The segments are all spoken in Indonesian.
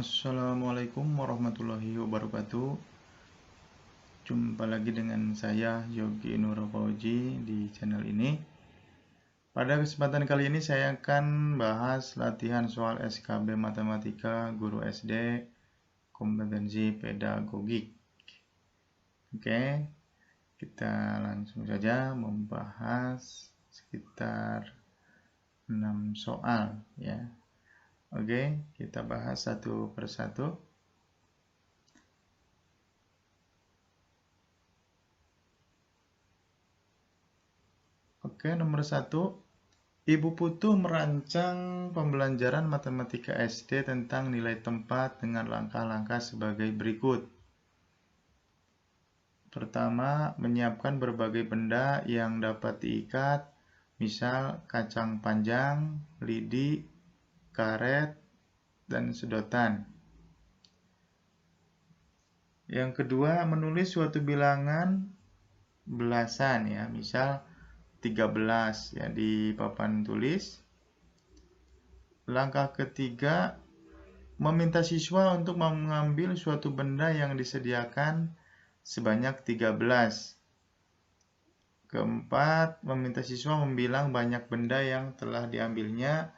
Assalamualaikum warahmatullahi wabarakatuh. Jumpa lagi dengan saya Yogi Nur Fauzi di channel ini. Pada kesempatan kali ini saya akan bahas latihan soal SKB Matematika Guru SD Kompetensi Pedagogik. Oke, kita langsung saja membahas sekitar 6 soal ya. Oke, kita bahas satu persatu. Oke, nomor 1. Ibu Putu merancang pembelajaran matematika SD tentang nilai tempat dengan langkah-langkah sebagai berikut. Pertama, menyiapkan berbagai benda yang dapat diikat, misal kacang panjang, lidi, karet, dan sedotan. Yang kedua, menulis suatu bilangan belasan ya, misal 13 ya di papan tulis. Langkah ketiga, meminta siswa untuk mengambil suatu benda yang disediakan sebanyak 13. Keempat, meminta siswa membilang banyak benda yang telah diambilnya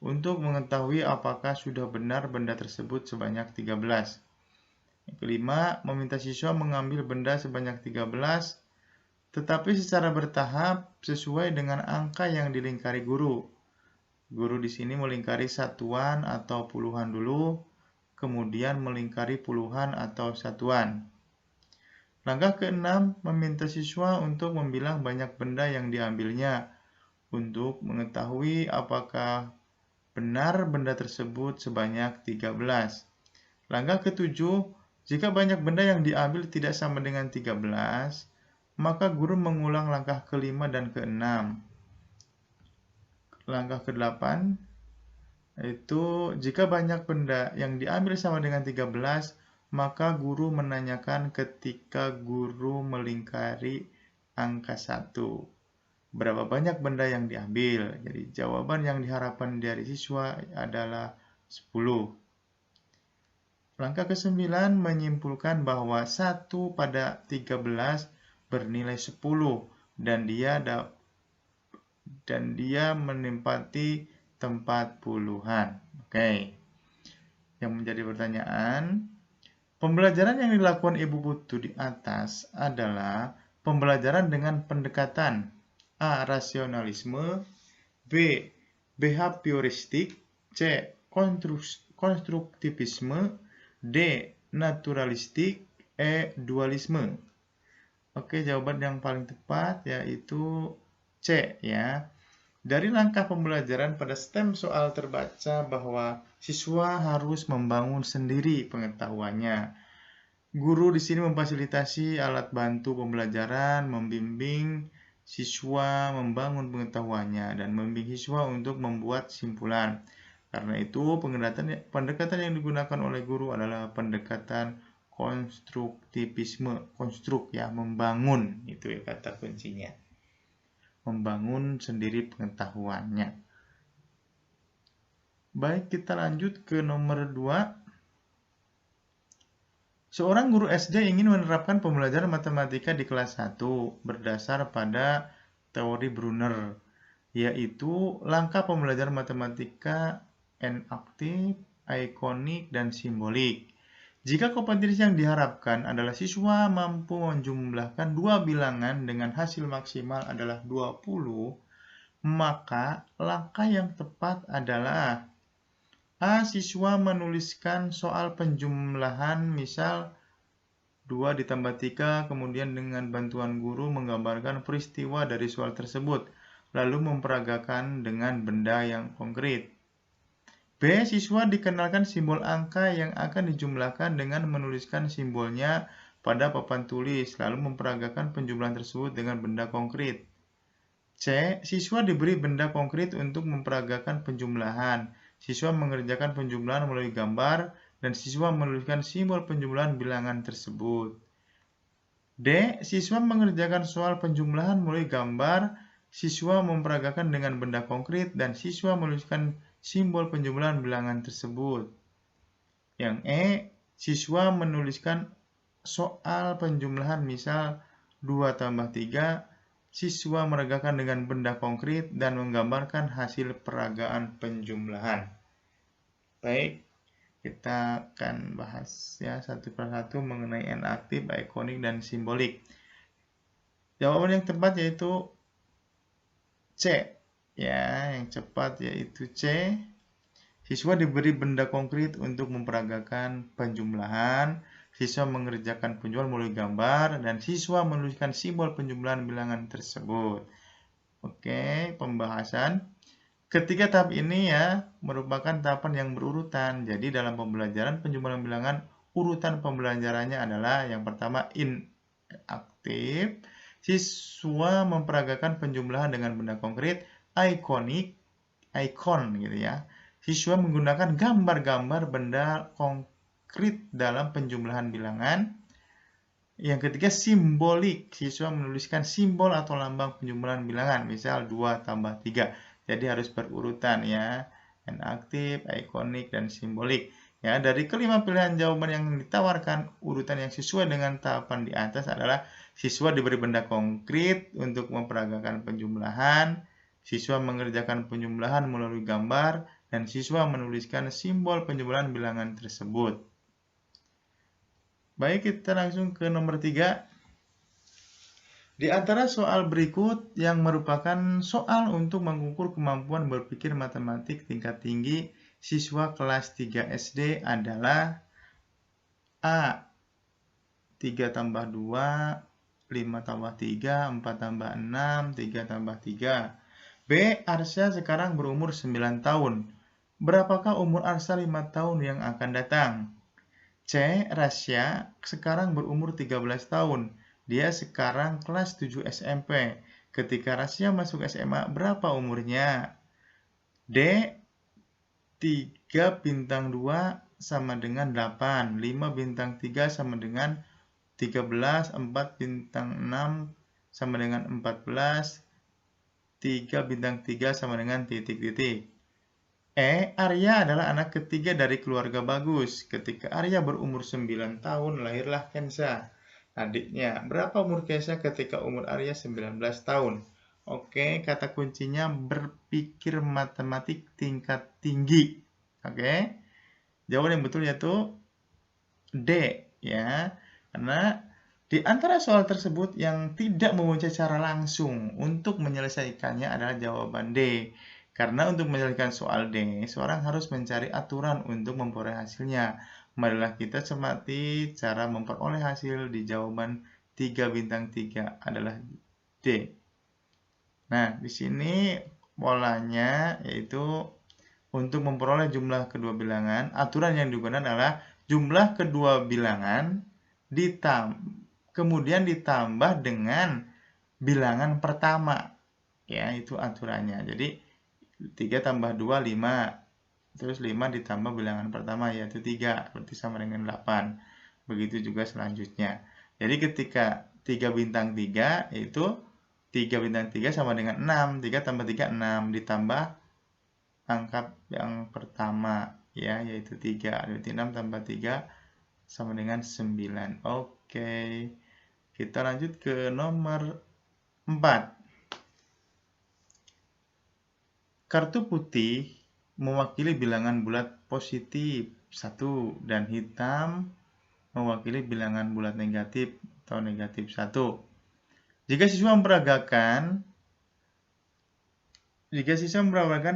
untuk mengetahui apakah sudah benar benda tersebut sebanyak 13. Yang kelima, meminta siswa mengambil benda sebanyak 13 tetapi secara bertahap sesuai dengan angka yang dilingkari guru. Guru di sini melingkari satuan atau puluhan dulu, kemudian melingkari puluhan atau satuan. Langkah keenam, meminta siswa untuk membilang banyak benda yang diambilnya untuk mengetahui apakah benar benda tersebut sebanyak 13. Langkah ketujuh, jika banyak benda yang diambil tidak sama dengan 13, maka guru mengulang langkah kelima dan keenam. Langkah ke-8 itu jika banyak benda yang diambil sama dengan 13, maka guru menanyakan ketika guru melingkari angka 1. Berapa banyak benda yang diambil? Jadi jawaban yang diharapkan dari siswa adalah 10. Langkah ke-9 menyimpulkan bahwa 1 pada 13 bernilai 10 dan dia menempati tempat puluhan. Oke. Yang menjadi pertanyaan, pembelajaran yang dilakukan Ibu Putu di atas adalah pembelajaran dengan pendekatan A. Rasionalisme, B. Behavioristik, C. Konstruktivisme, D. Naturalistik, E. Dualisme. Oke, jawaban yang paling tepat yaitu C ya. Dari langkah pembelajaran pada STEM soal terbaca bahwa siswa harus membangun sendiri pengetahuannya. Guru di sini memfasilitasi alat bantu pembelajaran, membimbing siswa membangun pengetahuannya dan membimbing siswa untuk membuat simpulan. Karena itu, pendekatan yang digunakan oleh guru adalah pendekatan konstruktivisme, ya, membangun, itu ya kata kuncinya. Membangun sendiri pengetahuannya. Baik, kita lanjut ke nomor 2. Seorang guru SD ingin menerapkan pembelajaran matematika di kelas 1 berdasar pada teori Brunner, yaitu langkah pembelajaran matematika enaktif, ikonik, dan simbolik. Jika kompetensi yang diharapkan adalah siswa mampu menjumlahkan dua bilangan dengan hasil maksimal adalah 20, maka langkah yang tepat adalah A. Siswa menuliskan soal penjumlahan, misal 2 ditambah 3, kemudian dengan bantuan guru menggambarkan peristiwa dari soal tersebut, lalu memperagakan dengan benda yang konkret. B. Siswa dikenalkan simbol angka yang akan dijumlahkan dengan menuliskan simbolnya pada papan tulis, lalu memperagakan penjumlahan tersebut dengan benda konkret. C. Siswa diberi benda konkret untuk memperagakan penjumlahan. Siswa mengerjakan penjumlahan melalui gambar, dan siswa menuliskan simbol penjumlahan bilangan tersebut. D. Siswa mengerjakan soal penjumlahan melalui gambar, siswa memperagakan dengan benda konkret, dan siswa menuliskan simbol penjumlahan bilangan tersebut. Yang E, siswa menuliskan soal penjumlahan, misal 2 tambah 3, siswa meregakan dengan benda konkret dan menggambarkan hasil peragaan penjumlahan. Baik, kita akan bahas ya satu persatu mengenai N aktif, ikonik, dan simbolik. Jawaban yang tepat yaitu C. Ya, yang cepat yaitu C. Siswa diberi benda konkret untuk memperagakan penjumlahan. Siswa mengerjakan penjualan melalui gambar, dan siswa menuliskan simbol penjumlahan bilangan tersebut. Oke, pembahasan. Ketiga tahap ini ya merupakan tahapan yang berurutan. Jadi dalam pembelajaran penjumlahan bilangan, urutan pembelajarannya adalah yang pertama inaktif. Siswa memperagakan penjumlahan dengan benda konkret, ikonik, ikon gitu ya. Siswa menggunakan gambar-gambar benda konkret dalam penjumlahan bilangan. Yang ketiga, simbolik. Siswa menuliskan simbol atau lambang penjumlahan bilangan, misal 2 tambah 3. Jadi harus berurutan ya. N aktif, ikonik, dan simbolik. Ya, dari kelima pilihan jawaban yang ditawarkan, urutan yang sesuai dengan tahapan di atas adalah siswa diberi benda konkret untuk memperagakan penjumlahan, siswa mengerjakan penjumlahan melalui gambar, dan siswa menuliskan simbol penjumlahan bilangan tersebut. Baik, kita langsung ke nomor 3. Di antara soal berikut yang merupakan soal untuk mengukur kemampuan berpikir matematik tingkat tinggi siswa kelas 3 SD adalah A. 3 tambah 2, 5 tambah 3, 4 tambah 6, 3 tambah 3. B. Arsya sekarang berumur 9 tahun. Berapakah umur Arsya 5 tahun yang akan datang? C. Rasya sekarang berumur 13 tahun. Dia sekarang kelas 7 SMP. Ketika Rasya masuk SMA, berapa umurnya? D. 3 bintang 2 sama dengan 8. 5 bintang 3 sama dengan 13. 4 bintang 6 sama dengan 14. 3 bintang 3 sama dengan titik-titik. E. Arya adalah anak ketiga dari keluarga bagus. Ketika Arya berumur 9 tahun, lahirlah Kensa, adiknya. Berapa umur Kensa ketika umur Arya 19 tahun? Oke, kata kuncinya berpikir matematik tingkat tinggi. Oke, jawaban yang betul yaitu D, ya. Karena di antara soal tersebut yang tidak membaca secara langsung untuk menyelesaikannya adalah jawaban D. Karena untuk menyelesaikan soal D, seorang harus mencari aturan untuk memperoleh hasilnya. Marilah kita cermati cara memperoleh hasil di jawaban 3 bintang 3 adalah D. Nah, di sini polanya yaitu untuk memperoleh jumlah kedua bilangan, aturan yang digunakan adalah jumlah kedua bilangan kemudian ditambah dengan bilangan pertama. Ya, itu aturannya. Jadi 3 tambah 2, 5. Terus 5 ditambah bilangan pertama yaitu 3. Berarti sama dengan 8. Begitu juga selanjutnya. Jadi ketika 3 bintang 3 yaitu 3 bintang 3 sama dengan 6. 3 tambah 3, 6. Ditambah angka yang pertama ya yaitu 3. Berarti 6 tambah 3 sama dengan 9. Oke. Kita lanjut ke nomor 4. Kartu putih mewakili bilangan bulat positif 1 dan hitam mewakili bilangan bulat negatif atau negatif 1. Jika siswa memperagakan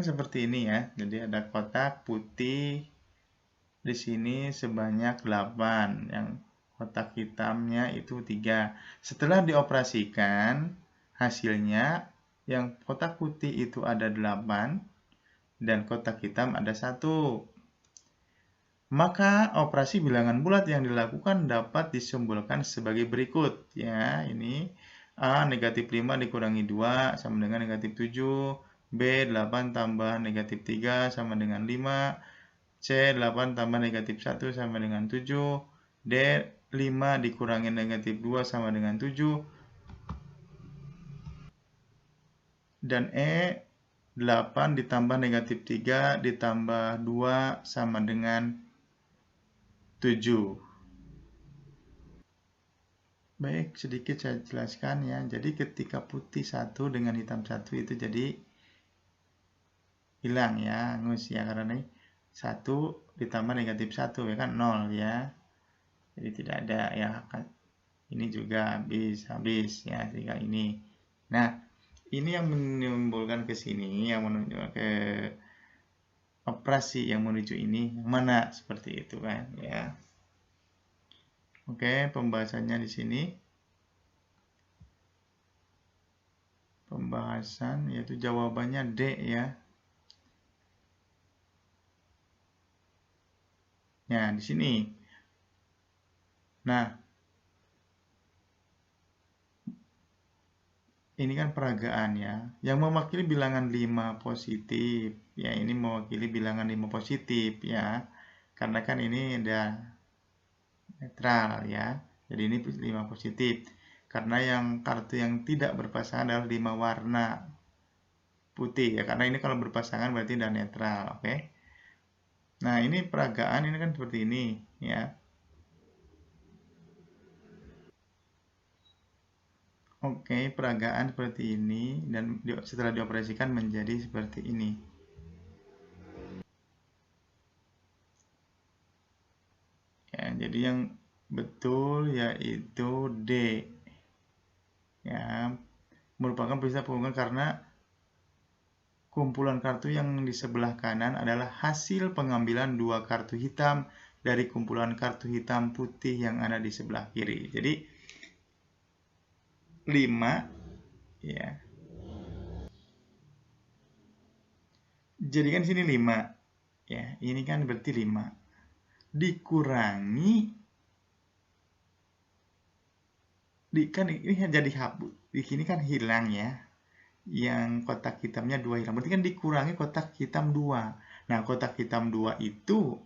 seperti ini ya. Jadi ada kotak putih di sini sebanyak 8, yang kotak hitamnya itu 3. Setelah dioperasikan, hasilnya yang kotak putih itu ada 8 dan kotak hitam ada 1. Maka operasi bilangan bulat yang dilakukan dapat disimbolkan sebagai berikut. Ya, ini A negatif 5 dikurangi 2 sama dengan negatif 7. B 8 tambah negatif 3 sama dengan 5. C 8 tambah negatif 1 sama dengan 7. D 5 dikurangi negatif 2 sama dengan 7. Dan E 8 ditambah negatif 3 ditambah 2 sama dengan 7. Baik, sedikit saya jelaskan ya. Jadi ketika putih 1 dengan hitam 1 itu jadi hilang ya, angus ya, karena ini 1 ditambah negatif 1 ya kan 0 ya. Jadi tidak ada ya. Ini juga habis ya, tinggal ini. Nah, ini yang menimbulkan ke sini, yang menuju ke operasi yang menuju ini, yang mana seperti itu kan ya. Oke, pembahasannya di sini. Pembahasan yaitu jawabannya D ya. Ya, di sini. Nah, ini kan peragaan ya. Yang mewakili bilangan 5 positif. Ya, ini mewakili bilangan 5 positif ya. Karena kan ini ada netral ya. Jadi ini 5 positif. Karena yang kartu yang tidak berpasangan adalah 5 warna putih ya. Karena ini kalau berpasangan berarti udah netral, oke? Nah, ini peragaan ini kan seperti ini ya. Oke, peragaan seperti ini dan setelah dioperasikan menjadi seperti ini. Ya, jadi yang betul yaitu D. Ya, merupakan peristiwa penggabungan karena kumpulan kartu yang di sebelah kanan adalah hasil pengambilan 2 kartu hitam dari kumpulan kartu hitam putih yang ada di sebelah kiri. Jadi 5 ya. Jadi kan sini 5 ya. Ini kan berarti 5 dikurangi kan ini jadi hapus. Di sini kan hilang ya. Yang kotak hitamnya 2 hilang. Berarti kan dikurangi kotak hitam 2. Nah, kotak hitam 2 itu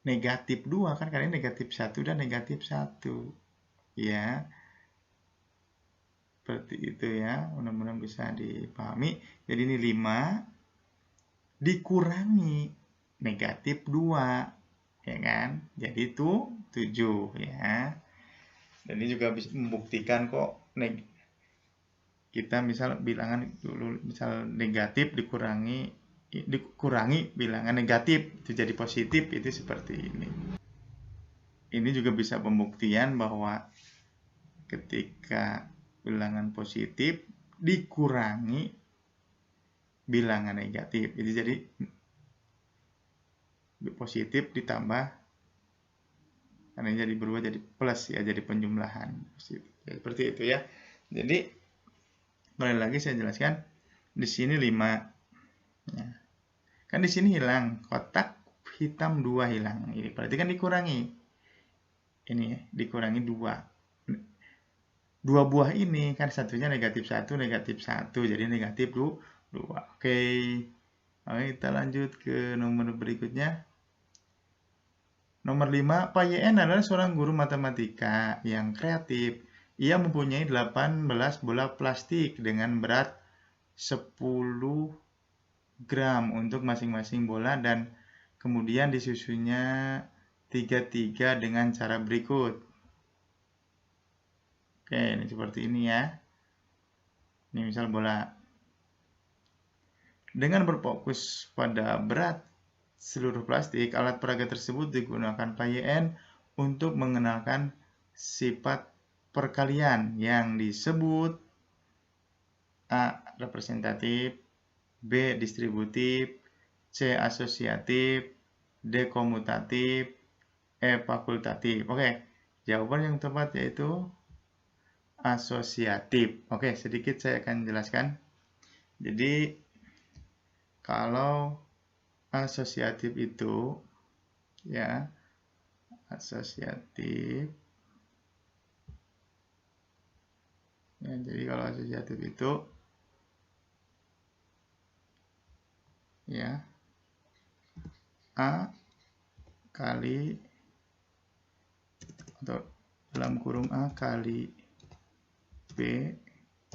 negatif 2 kan, karena negatif 1 dan negatif 1. Ya. Seperti itu ya. Mudah-mudahan bisa dipahami. Jadi ini 5 dikurangi negatif 2. Ya kan? Jadi itu 7 ya. Dan ini juga bisa membuktikan kok kita misal bilangan dulu misal negatif dikurangi bilangan negatif itu jadi positif, itu seperti ini. Ini juga bisa pembuktian bahwa ketika bilangan positif dikurangi bilangan negatif itu jadi positif ditambah karena jadi berubah jadi plus ya, jadi penjumlahan positif. Ya, seperti itu ya. Jadi kembali lagi saya jelaskan di sini 5 ya. Kan di sini hilang, kotak hitam 2 hilang. Ini berarti kan dikurangi. Ini ya, dikurangi 2. 2 buah ini kan satunya negatif 1, negatif 1. Jadi negatif 2. Oke. Oke, kita lanjut ke nomor berikutnya. Nomor 5, Pak YN adalah seorang guru matematika yang kreatif. Ia mempunyai 18 bola plastik dengan berat 10 gram untuk masing-masing bola dan kemudian disusunnya 3-3 dengan cara berikut. Oke, ini seperti ini ya. Ini misal bola. Dengan berfokus pada berat seluruh plastik, alat peraga tersebut digunakan Pak YN untuk mengenalkan sifat perkalian yang disebut A. Representatif, B. Distributif, C. Asosiatif, D. Komutatif, E. Fakultatif. Oke, jawaban yang tepat yaitu asosiatif. Oke, sedikit saya akan jelaskan. Jadi, kalau asosiatif itu, ya, asosiatif. Ya, jadi kalau asosiatif itu, ya, A kali atau dalam kurung A kali B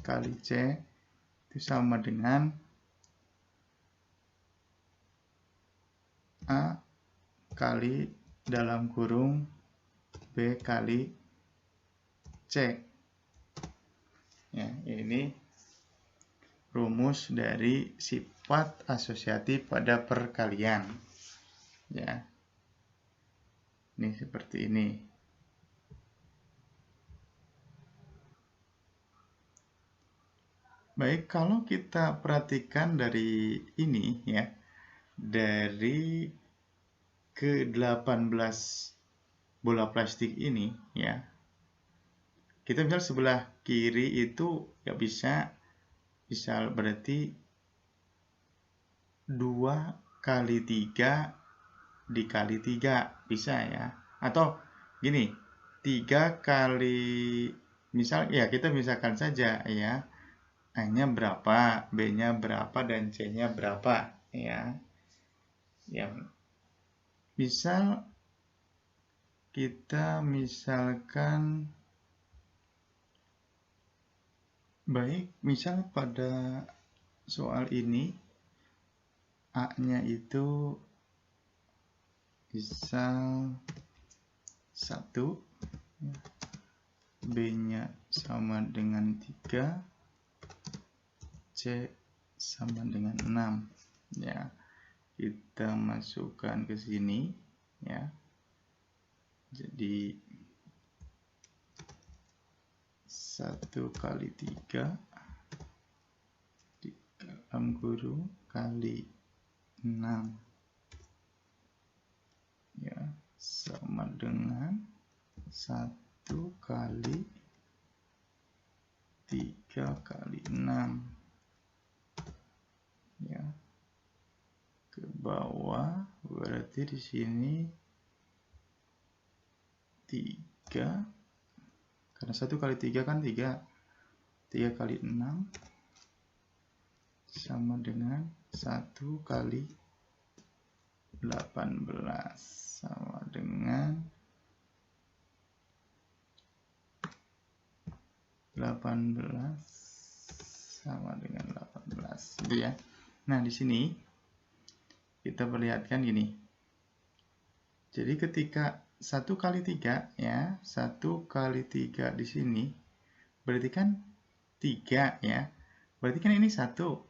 kali C itu sama dengan A kali dalam kurung B kali C. Ya, ini rumus dari sifat asosiatif pada perkalian. Ya. Ini seperti ini. Baik, kalau kita perhatikan dari ini ya, dari ke-18 bola plastik ini ya, kita misal sebelah kiri itu ya bisa berarti 2 kali 3 dikali 3 bisa ya, atau gini 3 kali, misal ya kita misalkan saja ya, A-nya berapa, B-nya berapa, dan C-nya berapa ya. Yang misal kita misalkan baik, misal pada soal ini A-nya itu misal 1, B-nya sama dengan 3, C sama dengan 6 ya. Kita masukkan ke sini ya. Jadi 1 kali 3 di dalam kurung kali 6 ya, sama dengan 1 kali 3 kali 6 ya, ke bawah, berarti di sini 3, karena 1 kali 3 kan 3 kali 6 sama dengan 1 kali 18 sama dengan 18 sama dengan 18 gitu ya. Nah, di sini kita perlihatkan gini. Jadi ketika 1 kali 3 ya, 1 kali 3 di sini berarti kan 3 ya. Berarti kan ini 1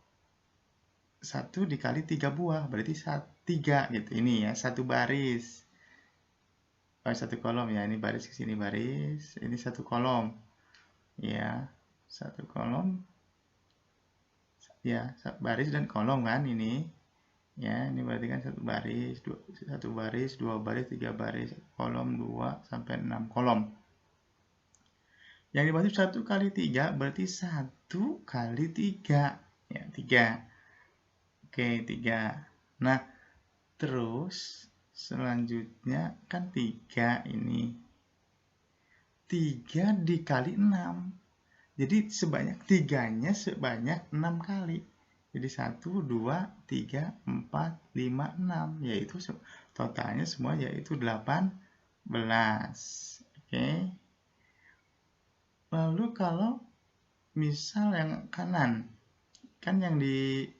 dikali 3 buah, berarti 3 gitu. Ini ya, 1 baris. Oh, 1 kolom ya, ini baris ke sini baris, ini 1 kolom. Ya, 1 kolom. Ya, baris dan kolom kan ini. Ya, ini berarti kan 1 baris, 2 baris, 2 baris, 3 baris, kolom 2 sampai 6 kolom. Yang dimaksud 1 kali 3 berarti 1 kali 3. Ya, 3. Oke, 3. Nah, terus selanjutnya kan 3 ini. 3 dikali 6. Jadi sebanyak 3-nya sebanyak 6 kali. Jadi 1, 2, 3, 4, 5, 6. Yaitu totalnya semua yaitu 18. Oke. Lalu kalau misal yang kanan, kan yang dikalikan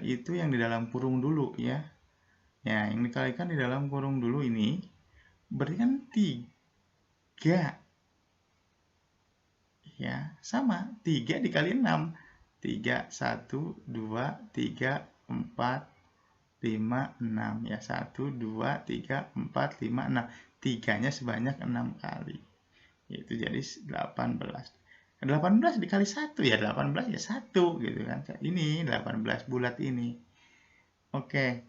itu yang di dalam kurung dulu ya. Ya, yang dikalikan di dalam kurung dulu ini berarti kan 3. Ya, sama. 3 dikali 6. 3, 1, 2, 3, 4, 5, 6. Ya, 1, 2, 3, 4, 5, 6. 3-nya sebanyak 6 kali. Itu jadi 18. 18 dikali 1 ya 18 ya 1 gitu kan. Ini 18 bulat ini. Oke.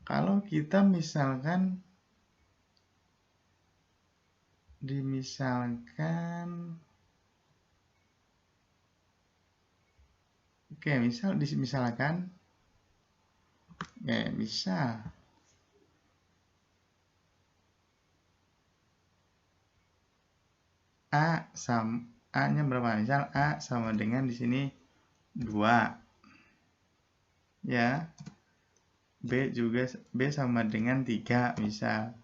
Kalau kita misalkan oke, misalkan ya misal A-nya berapa? Misal A sama dengan di sini 2. Ya. B sama dengan 3 misal.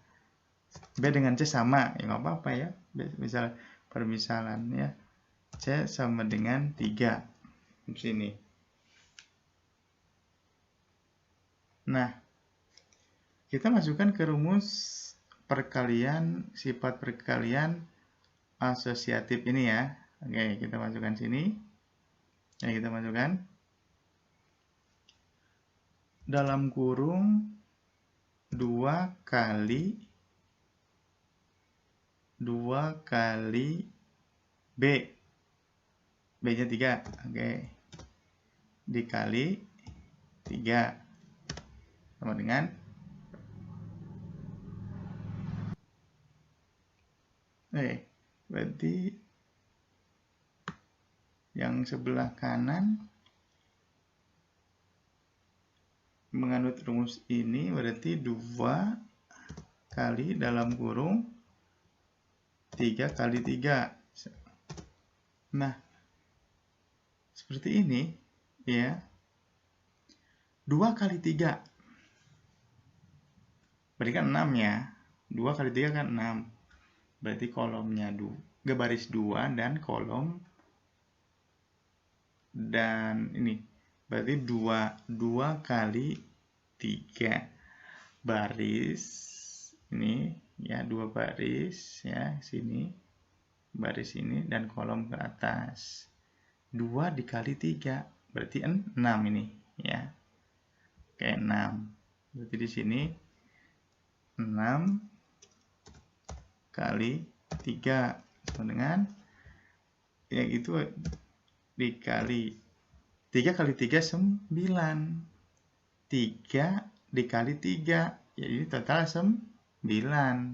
B dengan C sama, ya nggak apa-apa ya. Misal permisalan ya. C sama dengan 3 di sini. Nah, Kita masukkan ke rumus perkalian, sifat perkalian asosiatif ini ya. Oke, kita masukkan sini. Ya, kita masukkan. Dalam kurung 2 kali B. B-nya 3. Oke. Dikali 3. Sama dengan berarti yang sebelah kanan menganut rumus ini berarti 2 kali dalam kurung 3 kali 3. Nah, seperti ini ya. 2 kali 3 berarti kan 6 ya. 2 kali 3 kan 6. Berarti kolomnya baris 2 dan kolom dan ini berarti 2 kali 3 baris ini ya, 2 baris ya, sini baris ini dan kolom ke atas. 2 dikali 3 berarti 6 ini ya. Oke, 6. Berarti di sini 6 kali 3 sama dengan yaitu dikali 3 kali 3 9. 3 dikali 3 jadi total 9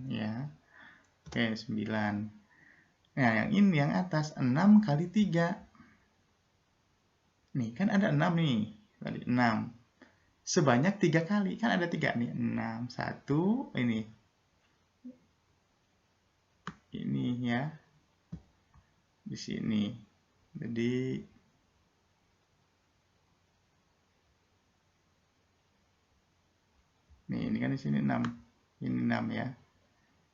ya. Oke, 9. Nah, yang ini yang atas 6 kali 3. Nih, kan ada 6 nih. Tadi 6. Sebanyak 3 kali. Kan ada 3 nih. 6, 1, ini. Ini ya. Di sini. Jadi nih, ini kan di sini 6. Ini 6 ya.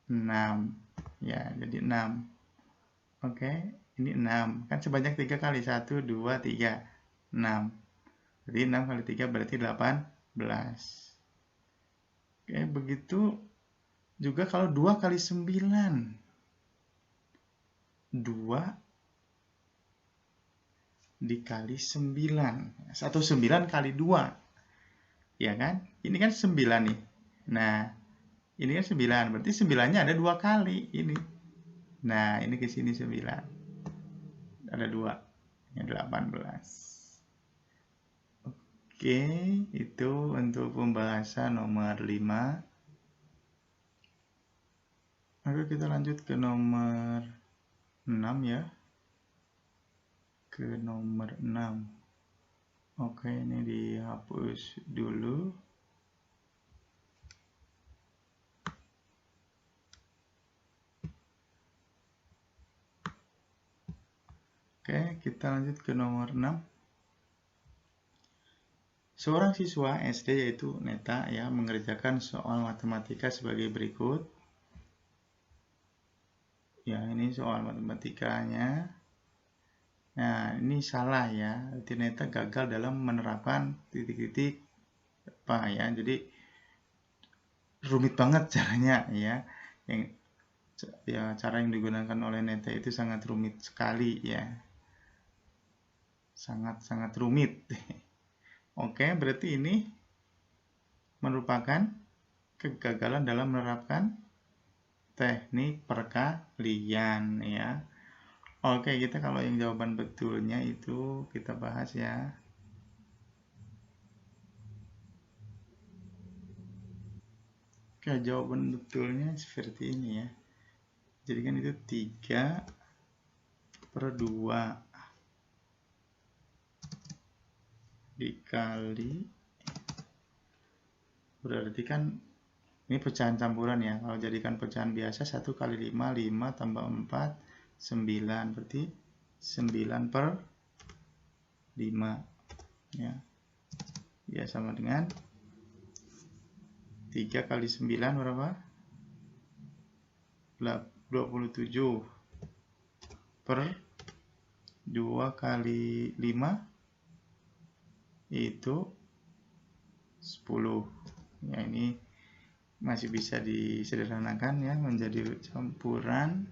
6. Ya, jadi 6. Oke, ini 6. Kan sebanyak 3 kali. 1, 2, 3. 6. Jadi 6 kali 3 berarti 18. Oke, begitu juga kalau 2 kali 9. 2 dikali 9. 9 kali 2. Ya kan? Ini kan 9 nih. Nah, ini kan 9. Berarti 9-nya ada 2 kali. Ini. Nah, ini ke sini 9. Ada 2. Ini 18. Oke, itu untuk pembahasan nomor 5. Oke, kita lanjut ke nomor 6 ya. Ke nomor 6. Oke, ini dihapus dulu. Oke, kita lanjut ke nomor 6. Seorang siswa SD yaitu Neta ya mengerjakan soal matematika sebagai berikut. Ya, ini soal matematikanya. Nah, ini salah ya. Neta gagal dalam menerapkan titik-titik apa ya. Jadi rumit banget caranya ya. Yang ya cara yang digunakan oleh Neta itu sangat rumit sekali ya. Sangat-sangat rumit. Oke, berarti ini merupakan kegagalan dalam menerapkan teknik perkalian ya. Oke, kita kalau yang jawaban betulnya itu kita bahas ya. Oke, jawaban betulnya seperti ini ya. Jadi kan itu 3/2 dikali, berarti kan ini pecahan campuran ya. Kalau jadikan pecahan biasa 1 kali 5, 5 tambah 4, 9. Berarti 9/5 ya. Ya, sama dengan 3 kali 9 berapa? 27 per 2 kali 5 itu 10. Ya, ini masih bisa disederhanakan ya menjadi campuran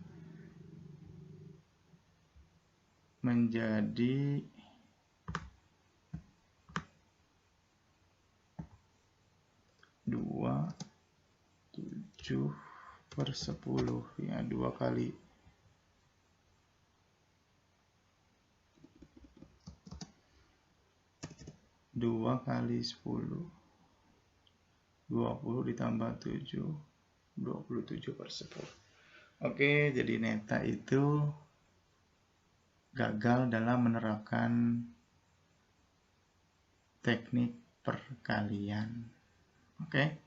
menjadi 7/10 ya, 2 kali 10, 20 ditambah 7, 27/10. Oke, jadi Neta itu gagal dalam menerapkan teknik perkalian. Oke,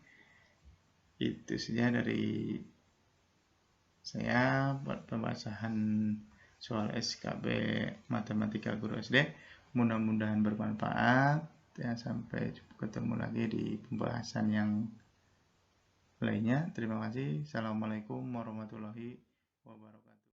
itu saja dari saya buat pembahasan soal SKB Matematika Guru SD. Mudah-mudahan bermanfaat ya. Sampai ketemu lagi di pembahasan yang lainnya. Terima kasih. Assalamualaikum warahmatullahi wabarakatuh.